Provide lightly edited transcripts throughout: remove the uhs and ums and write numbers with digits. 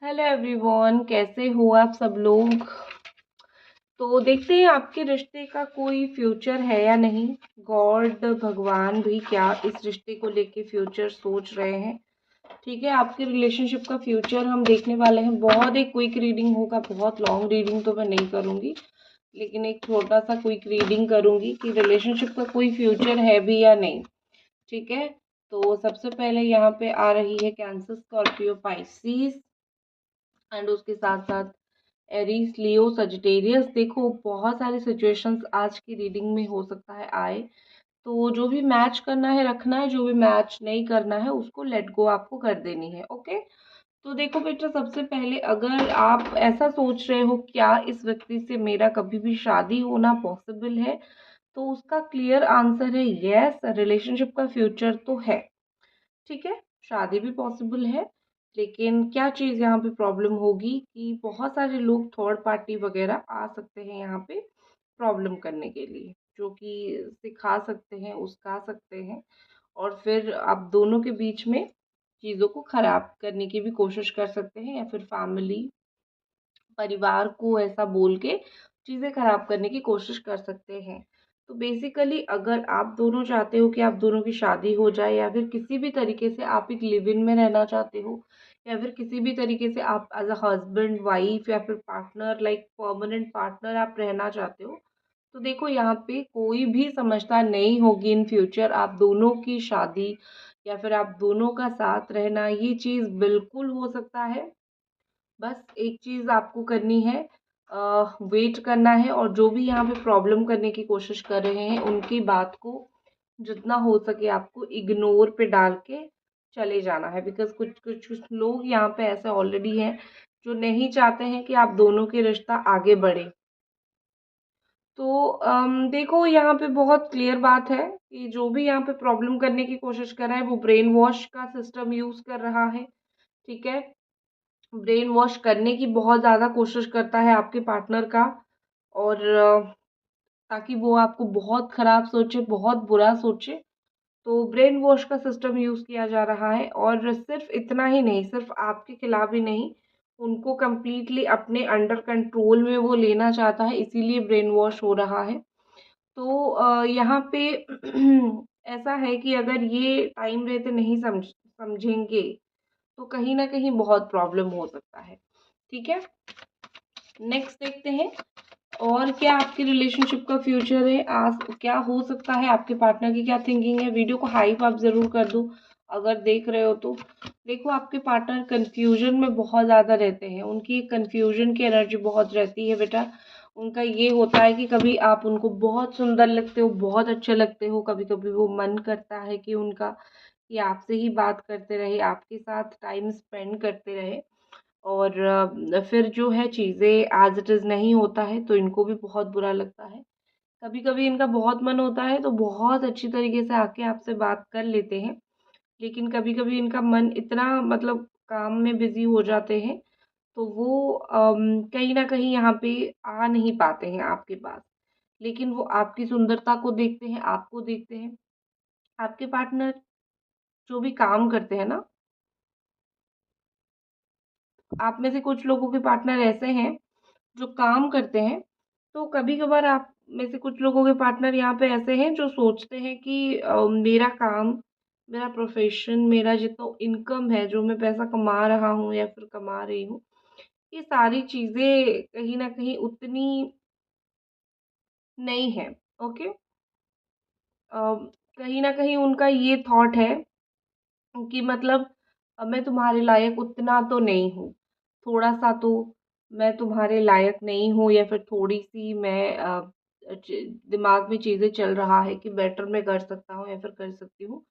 Hello everyone, कैसे हो आप सब लोग। तो देखते हैं आपके रिश्ते का कोई फ्यूचर है या नहीं। गॉड भगवान भी क्या इस रिश्ते को लेके फ्यूचर सोच रहे हैं। ठीक है, आपके रिलेशनशिप का फ्यूचर हम देखने वाले हैं। बहुत एक क्विक रीडिंग होगा, बहुत लॉन्ग रीडिंग तो मैं नहीं करूँगी, लेकिन एक छोटा सा क्विक रीडिंग करूँगी कि रिलेशनशिप का कोई फ्यूचर है भी या नहीं। ठीक है, तो सबसे पहले यहाँ पे आ रही है कैंसर, स्कॉर्पियो, पाइसिस एंड उसके साथ साथ एरीज, लियो, सजिटेरियस। देखो बहुत सारी सिचुएशंस आज की रीडिंग में हो सकता है आए, तो जो भी मैच करना है रखना है, जो भी मैच नहीं करना है उसको लेट गो आपको कर देनी है। ओके, तो देखो बेटा, सबसे पहले अगर आप ऐसा सोच रहे हो क्या इस व्यक्ति से मेरा कभी भी शादी होना पॉसिबल है, तो उसका क्लियर आंसर है यस। रिलेशनशिप का फ्यूचर तो है। ठीक है, शादी भी पॉसिबल है, लेकिन क्या चीज़ यहाँ पे प्रॉब्लम होगी कि बहुत सारे लोग थर्ड पार्टी वगैरह आ सकते हैं यहाँ पे प्रॉब्लम करने के लिए, जो कि सिखा सकते हैं, उस्का सकते हैं, और फिर आप दोनों के बीच में चीज़ों को खराब करने की भी कोशिश कर सकते हैं, या फिर फैमिली, परिवार को ऐसा बोल के चीज़ें खराब करने की कोशिश कर सकते हैं। तो बेसिकली अगर आप दोनों चाहते हो कि आप दोनों की शादी हो जाए, या फिर किसी भी तरीके से आप एक लिव इन में रहना चाहते हो, या फिर किसी भी तरीके से आप एज अ हस्बैंड वाइफ या फिर पार्टनर, लाइक परमानेंट पार्टनर आप रहना चाहते हो, तो देखो यहाँ पे कोई भी समझता नहीं होगी इन फ्यूचर आप दोनों की शादी या फिर आप दोनों का साथ रहना। ये चीज़ बिल्कुल हो सकता है। बस एक चीज़ आपको करनी है, वेट करना है, और जो भी यहाँ पे प्रॉब्लम करने की कोशिश कर रहे हैं उनकी बात को जितना हो सके आपको इग्नोर पे डाल के चले जाना है। बिकॉज कुछ कुछ कुछ लोग यहाँ पे ऐसे ऑलरेडी हैं जो नहीं चाहते हैं कि आप दोनों के रिश्ता आगे बढ़े। तो देखो यहाँ पे बहुत क्लियर बात है कि जो भी यहाँ पे प्रॉब्लम करने की कोशिश कर रहा है वो ब्रेन वॉश का सिस्टम यूज़ कर रहा है। ठीक है, ब्रेन वॉश करने की बहुत ज़्यादा कोशिश करता है आपके पार्टनर का, और ताकि वो आपको बहुत ख़राब सोचे, बहुत बुरा सोचे। तो ब्रेन वॉश का सिस्टम यूज़ किया जा रहा है, और सिर्फ इतना ही नहीं, सिर्फ आपके खिलाफ ही नहीं, उनको कंप्लीटली अपने अंडर कंट्रोल में वो लेना चाहता है, इसीलिए ब्रेन वॉश हो रहा है। तो यहाँ पे ऐसा है कि अगर ये टाइम रहते नहीं समझेंगे, तो कहीं न कहीं बहुत प्रॉब्लम हो सकता है। ठीक है? नेक्स्ट देखते हैं और क्या आपकी रिलेशनशिप का फ्यूचर है, आज क्या हो सकता है, आपके पार्टनर की क्या थिंकिंग है। वीडियो को हाइप आप ज़रूर कर दो अगर देख रहे हो तो। देखो आपके पार्टनर कन्फ्यूजन में बहुत ज़्यादा रहते हैं, उनकी कन्फ्यूजन की एनर्जी बहुत रहती है बेटा। उनका ये होता है कि कभी आप उनको बहुत सुंदर लगते हो, बहुत अच्छे लगते हो, कभी कभी वो मन करता है कि उनका कि आपसे ही बात करते रहे, आपके साथ टाइम स्पेंड करते रहे, और फिर जो है चीज़ें एज़ इट इज़ नहीं होता है तो इनको भी बहुत बुरा लगता है। कभी-कभी इनका बहुत मन होता है तो बहुत अच्छी तरीके से आके आपसे बात कर लेते हैं, लेकिन कभी-कभी इनका मन इतना मतलब काम में बिज़ी हो जाते हैं, तो वो कहीं न कहीं यहाँ पे आ नहीं पाते हैं आपके पास। लेकिन वो आपकी सुंदरता को देखते हैं, आपको देखते हैं। आपके पार्टनर जो भी काम करते हैं ना, आप में से कुछ लोगों के पार्टनर ऐसे हैं जो काम करते हैं, तो कभी-कभार आप में से कुछ लोगों के पार्टनर यहाँ पे ऐसे हैं जो सोचते हैं कि मेरा काम, मेरा प्रोफ़ेशन, मेरा जितना इनकम है, जो मैं पैसा कमा रहा हूँ या फिर कमा रही हूँ, ये सारी चीज़ें कहीं न कहीं उतनी नहीं है। ओके? अ, कहीं न कहीं उनका ये थॉट है कि मतलब मैं तुम्हारे लायक उतना तो नहीं हूँ, थोड़ा-सा तो मैं तुम्हारे लायक नहीं हूँ, या फिर थोड़ी-सी मैं च दिमाग में चीज़ें चल रहा है कि बेटर मैं कर सकता हूँ या फिर कर सकती हूँ।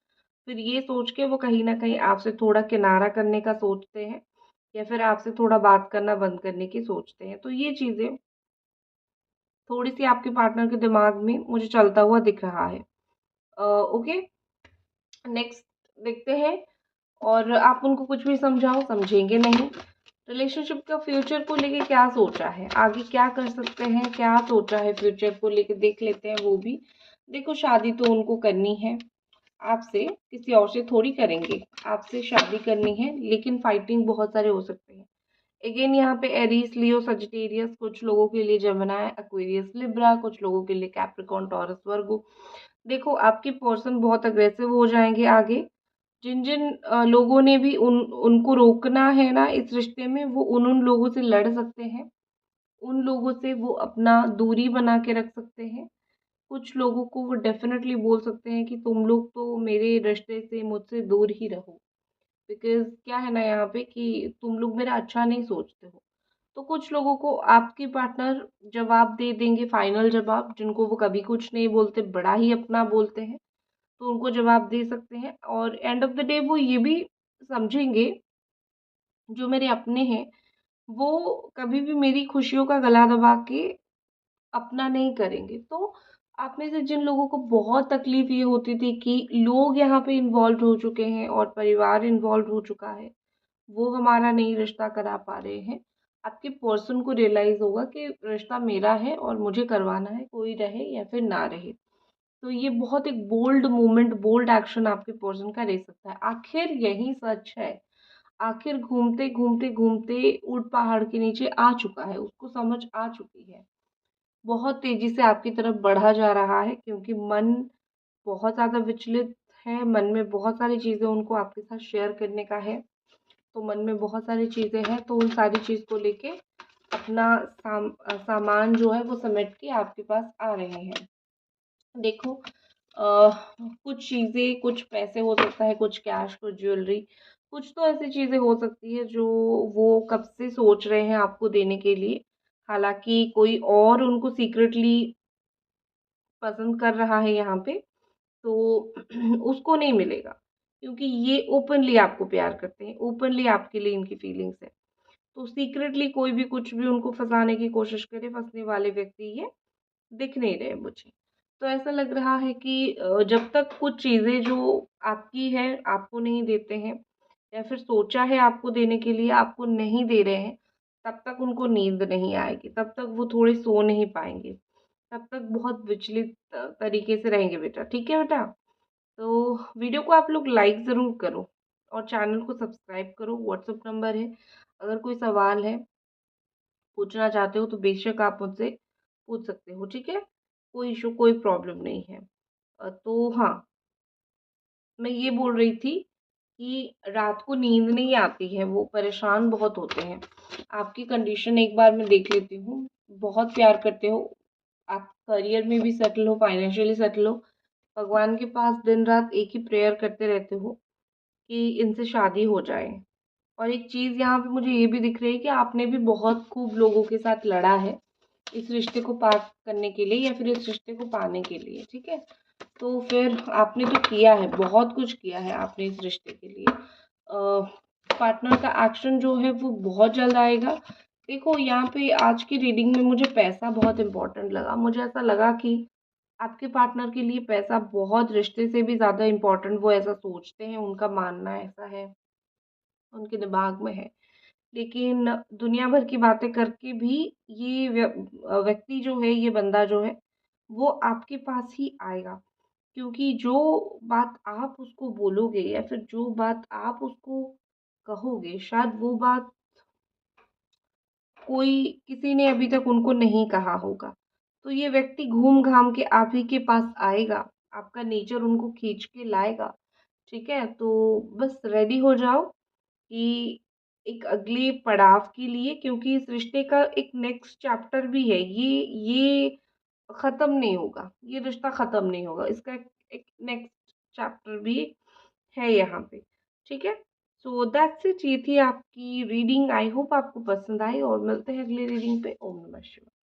फिर ये सोच के वो कहीं न कहीं आपसे थोड़ा किनारा करने का सोचते हैं, या फिर आपसे थोड़ा बात करना बंद करने की सोचते हैं। तो ये चीज़ें थोड़ी-सी आपके पार्टनर के दिमाग में मुझे चलता हुआ दिख रहा है। ओके, नेक्स्ट देखते हैं। और आप उनको कुछ भी समझाओ, समझेंगे नहीं। रिलेशनशिप का फ्यूचर को लेके क्या सोचा है, आगे क्या कर सकते हैं, क्या सोचा है फ्यूचर को लेके, देख लेते हैं वो भी। देखो शादी तो उनको करनी है आपसे, किसी और से थोड़ी करेंगे, आपसे शादी करनी है, लेकिन फाइटिंग बहुत सारे हो सकते हैं। अगेन यहाँ पे एरीज, लियो, सजिटेरियस, कुछ लोगों के लिए जेमिनी, एक्वेरियस, लिब्रा, कुछ लोगों के लिए कैप्रिकॉर्न, टॉरस, वर्गो। देखो आपके पर्सन बहुत अग्रेसिव हो जाएंगे आगे। जिन जिन लोगों ने भी उनको रोकना है ना इस रिश्ते में, वो उन लोगों से लड़ सकते हैं। उन लोगों से वो अपना दूरी बना के रख सकते हैं। कुछ लोगों को वो डेफिनेटली बोल सकते हैं कि तुम लोग तो मेरे रिश्ते से मुझसे दूर ही रहो, बिकॉज क्या है ना यहाँ पे कि तुम लोग मेरा अच्छा नहीं सोचते हो। तो कुछ लोगों को आपके पार्टनर जवाब दे देंगे, फाइनल जवाब, जिनको वो कभी कुछ नहीं बोलते, बड़ा ही अपना बोलते हैं, तो उनको जवाब दे सकते हैं। और एंड ऑफ द डे वो ये भी समझेंगे, जो मेरे अपने हैं, वो कभी भी मेरी खुशियों का गला दबा के अपना नहीं करेंगे। तो आप में से जिन लोगों को बहुत तकलीफ ये होती थी कि लोग यहाँ पे इन्वॉल्व हो चुके हैं और परिवार इन्वॉल्व हो चुका है, वो हमारा नहीं रिश्ता करा पा रहे हैं, आपके पर्सन को रियलाइज होगा कि रिश्ता मेरा है और मुझे करवाना है, कोई रहे या फिर ना रहे। तो ये बहुत एक बोल्ड मूवमेंट, बोल्ड एक्शन आपके पर्सन का ले सकता है। आखिर यही सच है। आखिर घूमते घूमते घूमते ऊंट पहाड़ के नीचे आ चुका है, उसको समझ आ चुकी है। बहुत तेजी से आपकी तरफ बढ़ा जा रहा है, क्योंकि मन बहुत ज़्यादा विचलित है। मन में बहुत सारी चीज़ें उनको आपके साथ शेयर करने का है। तो मन में बहुत सारी चीज़ें हैं, तो उन सारी चीज़ को लेके अपना सामान जो है वो समेट के आपके पास आ रहे हैं। देखो कुछ चीज़ें, कुछ पैसे हो सकता है, कुछ कैश, कुछ ज्वेलरी, कुछ तो ऐसी चीज़ें हो सकती है जो वो कब से सोच रहे हैं आपको देने के लिए। हालाँकि कोई और उनको सीक्रेटली पसंद कर रहा है यहाँ पे, तो उसको नहीं मिलेगा, क्योंकि ये ओपनली आपको प्यार करते हैं, ओपनली आपके लिए इनकी फीलिंग्स है। तो सीक्रेटली कोई भी कुछ भी उनको फँसाने की कोशिश करे, फँसने वाले व्यक्ति ये दिख नहीं रहे मुझे। तो ऐसा लग रहा है कि जब तक कुछ चीज़ें जो आपकी हैं, आपको नहीं देते हैं, या फिर सोचा है आपको देने के लिए, आपको नहीं दे रहे हैं, तब तक उनको नींद नहीं आएगी, तब तक वो थोड़े सो नहीं पाएँगे, तब तक बहुत विचलित तरीके से रहेंगे बेटा, ठीक है बेटा? तो वीडियो को आप लोग लाइक ज़रूर करो और चैनल को सब्सक्राइब करो। व्हाट्सएप नंबर है, अगर कोई सवाल है, पूछना चाहते हो, तो बेशक आप मुझसे पूछ सकते हो, ठीक है? कोई इश्यू, कोई प्रॉब्लम नहीं है। तो हाँ, मैं ये बोल रही थी कि रात को नींद नहीं आती है, वो परेशान बहुत होते हैं। आपकी कंडीशन एक बार मैं देख लेती हूँ, बहुत प्यार करते हो, आप करियर में भी सेटल हो, फाइनेंशियली सेटल हो, भगवान के पास दिन रात एक ही प्रेयर करते रहते हो कि इनसे शादी हो जाए। और एक चीज़ यहाँ पे मुझे ये भी दिख रही है कि आपने भी बहुत खूब लोगों के साथ लड़ा है इस रिश्ते को पार करने के लिए, या फिर इस रिश्ते को पाने के लिए, ठीक है? तो फिर आपने तो किया है, बहुत कुछ किया है आपने इस रिश्ते के लिए। पार्टनर का एक्शन जो है वो बहुत जल्द आएगा। देखो यहाँ पे आज की रीडिंग में मुझे पैसा बहुत इम्पोर्टेंट लगा। मुझे ऐसा लगा कि आपके पार्टनर के लिए पैसा बहुत रिश्ते से भी ज़्यादा इम्पोर्टेंट, वो ऐसा सोचते हैं, उनका मानना ऐसा है, उनके दिमाग में है। लेकिन दुनिया भर की बातें करके भी ये व्यक्ति जो है, ये बंदा जो है, वो आपके पास ही आएगा। क्योंकि जो बात आप उसको बोलोगे या फिर जो बात आप उसको कहोगे, शायद वो बात कोई किसी ने अभी तक उनको नहीं कहा होगा। तो ये व्यक्ति घूम घाम के आप ही के पास आएगा, आपका नेचर उनको खींच के लाएगा, ठीक है? तो बस रेडी हो जाओ कि एक अगले पड़ाव के लिए, क्योंकि इस रिश्ते का एक नेक्स्ट चैप्टर भी है। ये खत्म नहीं होगा, ये रिश्ता खत्म नहीं होगा, इसका एक नेक्स्ट चैप्टर भी है यहाँ पे, ठीक है? सो दैट्स इट, ये थी आपकी रीडिंग। आई होप आपको पसंद आई, और मिलते हैं अगली रीडिंग पे। ओम नमः शिवाय।